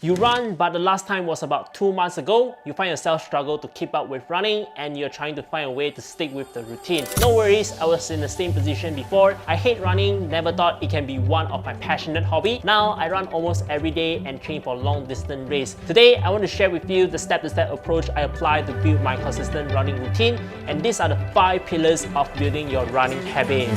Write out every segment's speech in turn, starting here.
You run, but the last time was about 2 months ago. You find yourself struggle to keep up with running and you're trying to find a way to stick with the routine. No worries, I was in the same position before. I hate running, never thought it can be one of my passionate hobby. Now I run almost every day and train for long distance race. Today, I want to share with you the step-to-step approach I apply to build my consistent running routine, and these are the 5 pillars of building your running habit.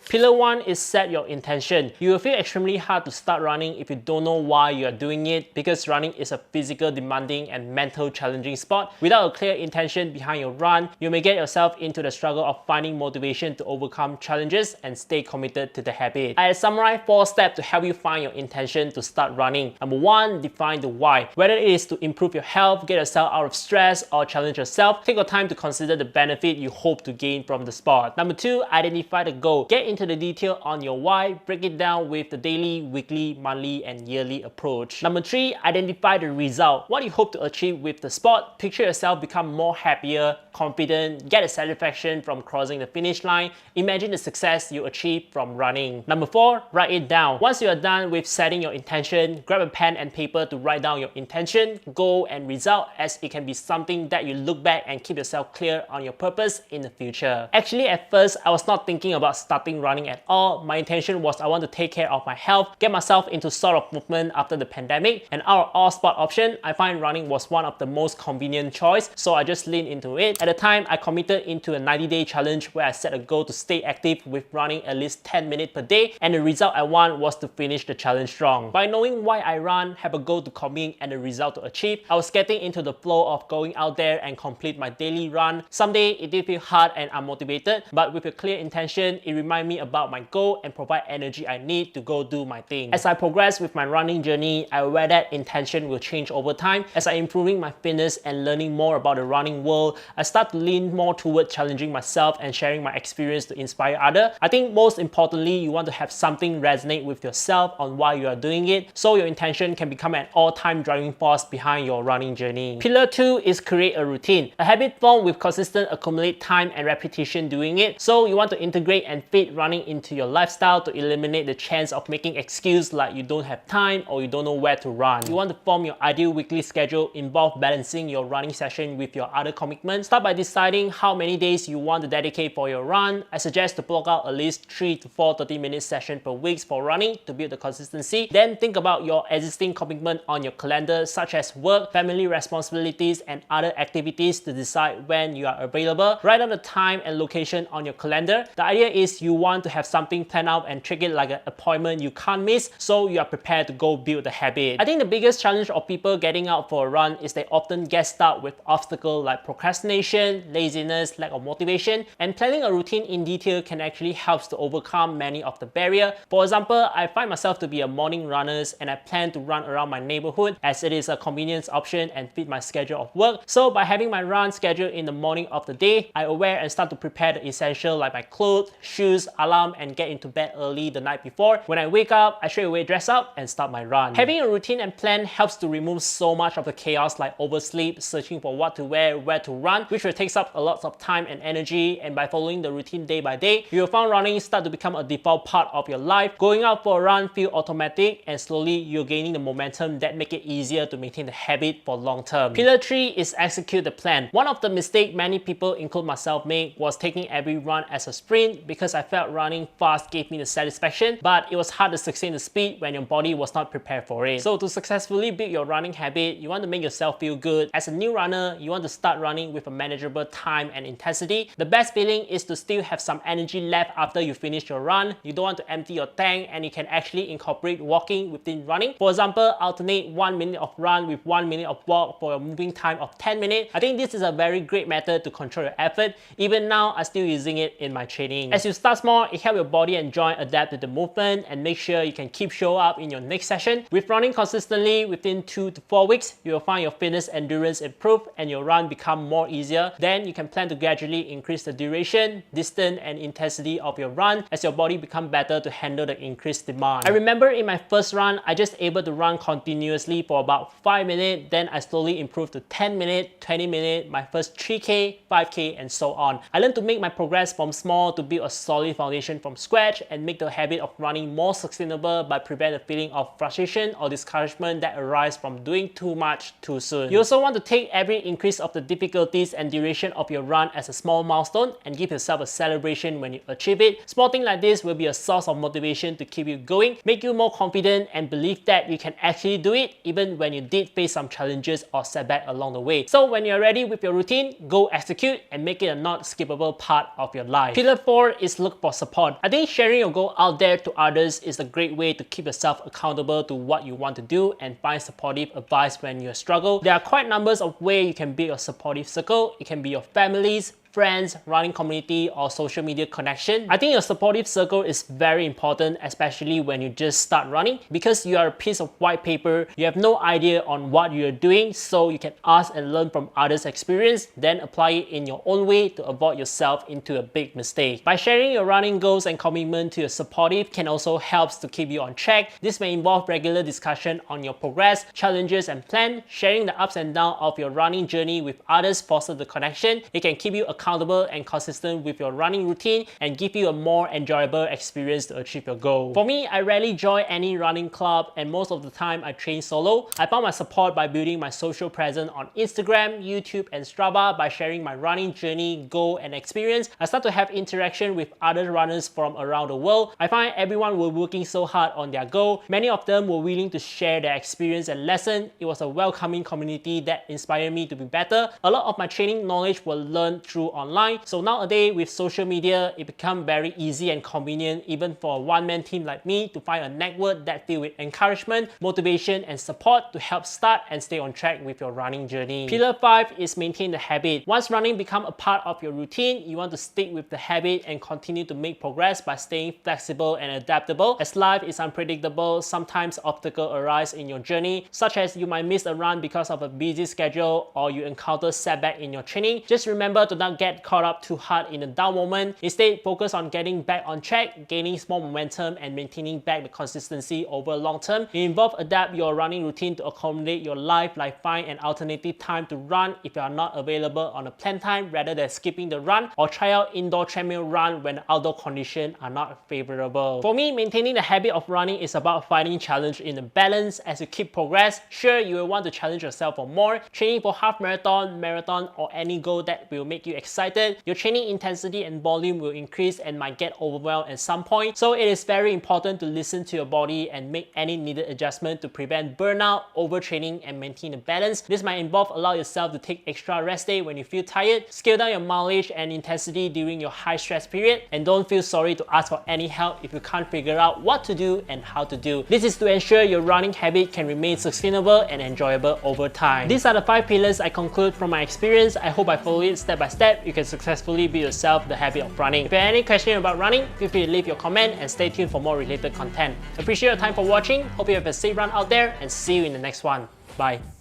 Pillar 1 is set your intention. You will feel extremely hard to start running if you don't know why you are doing it, because running is a physical demanding and mental challenging sport. Without a clear intention behind your run, you may get yourself into the struggle of finding motivation to overcome challenges and stay committed to the habit. I have summarized 4 steps to help you find your intention to start running. Number 1, define the why. Whether it is to improve your health, get yourself out of stress, or challenge yourself, take your time to consider the benefit you hope to gain from the sport. Number 2, identify the goal. Get into the detail on your why, break it down with the daily, weekly, monthly, and yearly approach. Number 3, identify the result. What you hope to achieve with the sport. Picture yourself become more happier, confident, get a satisfaction from crossing the finish line. Imagine the success you achieve from running. Number 4, write it down. Once you are done with setting your intention, grab a pen and paper to write down your intention, goal, and result, as it can be something that you look back and keep yourself clear on your purpose in the future. Actually, at first, I was not thinking about starting running at all. My intention was I want to take care of my health, get myself into sort of movement after the pandemic, and out of all sport option, I find running was one of the most convenient choice, so I just leaned into it. At the time, I committed into a 90-day challenge where I set a goal to stay active with running at least 10 minutes per day, and the result I want was to finish the challenge strong. By knowing why I run, have a goal to commit, and a result to achieve, I was getting into the flow of going out there and complete my daily run. Someday it did feel hard and unmotivated, but with a clear intention, it reminded me about my goal and provide energy I need to go do my thing. As I progress with my running journey, I aware that intention will change over time. As I improving my fitness and learning more about the running world, I start to lean more toward challenging myself and sharing my experience to inspire others. I think most importantly, you want to have something resonate with yourself on why you are doing it, so your intention can become an all-time driving force behind your running journey. Pillar 2 is create a routine. A habit formed with consistent accumulate time and repetition doing it, so you want to integrate and fit running into your lifestyle to eliminate the chance of making excuses like you don't have time or you don't know where to run. You want to form your ideal weekly schedule, involve balancing your running session with your other commitments. Start by deciding how many days you want to dedicate for your run. I suggest to block out at least 3 to 4 30-minute sessions per week for running to build the consistency. Then think about your existing commitment on your calendar, such as work, family responsibilities, and other activities to decide when you are available. Write down the time and location on your calendar. The idea is you want to have something planned out and treat it like an appointment you can't miss, so you are prepared to go build the habit. I think the biggest challenge of people getting out for a run is they often get stuck with obstacles like procrastination, laziness, lack of motivation, and planning a routine in detail can actually help to overcome many of the barriers. For example, I find myself to be a morning runner and I plan to run around my neighborhood as it is a convenience option and fit my schedule of work. So by having my run schedule in the morning of the day, I aware and start to prepare the essential like my clothes, shoes, alarm, and get into bed early the night before. When I wake up, I straight away dress up and start my run. Having a routine and plan helps to remove so much of the chaos like oversleep, searching for what to wear, where to run, which will take up a lot of time and energy. And by following the routine day by day, you will find running start to become a default part of your life. Going out for a run feel automatic, and slowly you're gaining the momentum that make it easier to maintain the habit for long term. Pillar 3 is execute the plan. One of the mistakes many people, include myself, made was taking every run as a sprint, because I felt running fast gave me the satisfaction, but it was hard to sustain the speed when your body was not prepared for it. So to successfully build your running habit, you want to make yourself feel good. As a new runner, you want to start running with a manageable time and intensity. The best feeling is to still have some energy left after you finish your run. You don't want to empty your tank, and you can actually incorporate walking within running. For example, alternate 1 minute of run with 1 minute of walk for a moving time of 10 minutes. I think this is a very great method to control your effort. Even now, I'm still using it in my training. As you start small more, it helps your body and joint adapt to the movement and make sure you can keep show up in your next session. With running consistently within 2 to 4 weeks, you will find your fitness endurance improve and your run become more easier. Then you can plan to gradually increase the duration, distance and intensity of your run as your body become better to handle the increased demand. I remember in my first run, I just able to run continuously for about 5 minutes, then I slowly improved to 10 minutes, 20 minutes, my first 3K, 5K and so on. I learned to make my progress from small to build a solid foundation from scratch and make the habit of running more sustainable by preventing the feeling of frustration or discouragement that arise from doing too much too soon. You also want to take every increase of the difficulties and duration of your run as a small milestone and give yourself a celebration when you achieve it. Small things like this will be a source of motivation to keep you going, make you more confident and believe that you can actually do it even when you did face some challenges or setback along the way. So when you're ready with your routine, go execute and make it a not skippable part of your life. Pillar 4 is look for support. I think sharing your goal out there to others is a great way to keep yourself accountable to what you want to do and find supportive advice when you struggle. There are quite numbers of ways you can build a supportive circle. It can be your families, friends, running community or social media connection. I think your supportive circle is very important, especially when you just start running, because you are a piece of white paper. You have no idea on what you're doing, so you can ask and learn from others' experience, then apply it in your own way to avoid yourself into a big mistake. By sharing your running goals and commitment to your supportive can also help to keep you on track. This may involve regular discussion on your progress, challenges and plan. Sharing the ups and downs of your running journey with others fosters the connection. It can keep you accountable and consistent with your running routine and give you a more enjoyable experience to achieve your goal. For me, I rarely join any running club and most of the time I train solo. I found my support by building my social presence on Instagram, YouTube and Strava. By sharing my running journey, goal and experience, I start to have interaction with other runners from around the world. I find everyone were working so hard on their goal. Many of them were willing to share their experience and lesson. It was a welcoming community that inspired me to be better. A lot of my training knowledge was learned through online. So nowadays with social media, it becomes very easy and convenient even for a one-man team like me to find a network that filled with encouragement, motivation and support to help start and stay on track with your running journey. Pillar 5 is maintain the habit. Once running becomes a part of your routine, you want to stick with the habit and continue to make progress by staying flexible and adaptable. As life is unpredictable, sometimes obstacles arise in your journey, such as you might miss a run because of a busy schedule or you encounter setback in your training. Just remember to not get caught up too hard in a down moment. Instead, focus on getting back on track, gaining small momentum and maintaining back the consistency over long term. It involves adapt your running routine to accommodate your life, like find an alternative time to run if you are not available on a planned time rather than skipping the run, or try out indoor treadmill run when the outdoor conditions are not favorable. For me, maintaining the habit of running is about finding challenge in the balance. As you keep progress, sure you will want to challenge yourself for more, training for half marathon or any goal that will make you excited. Your training intensity and volume will increase and might get overwhelmed at some point. So it is very important to listen to your body and make any needed adjustment to prevent burnout, overtraining and maintain a balance. This might involve allow yourself to take extra rest day when you feel tired, scale down your mileage and intensity during your high stress period, and don't feel sorry to ask for any help if you can't figure out what to do and how to do. This is to ensure your running habit can remain sustainable and enjoyable over time. These are the 5 pillars I conclude from my experience. I hope I follow it step by step. You can successfully build yourself the habit of running. If you have any question about running, feel free to leave your comment and stay tuned for more related content. Appreciate your time for watching. Hope you have a safe run out there and see you in the next one. Bye.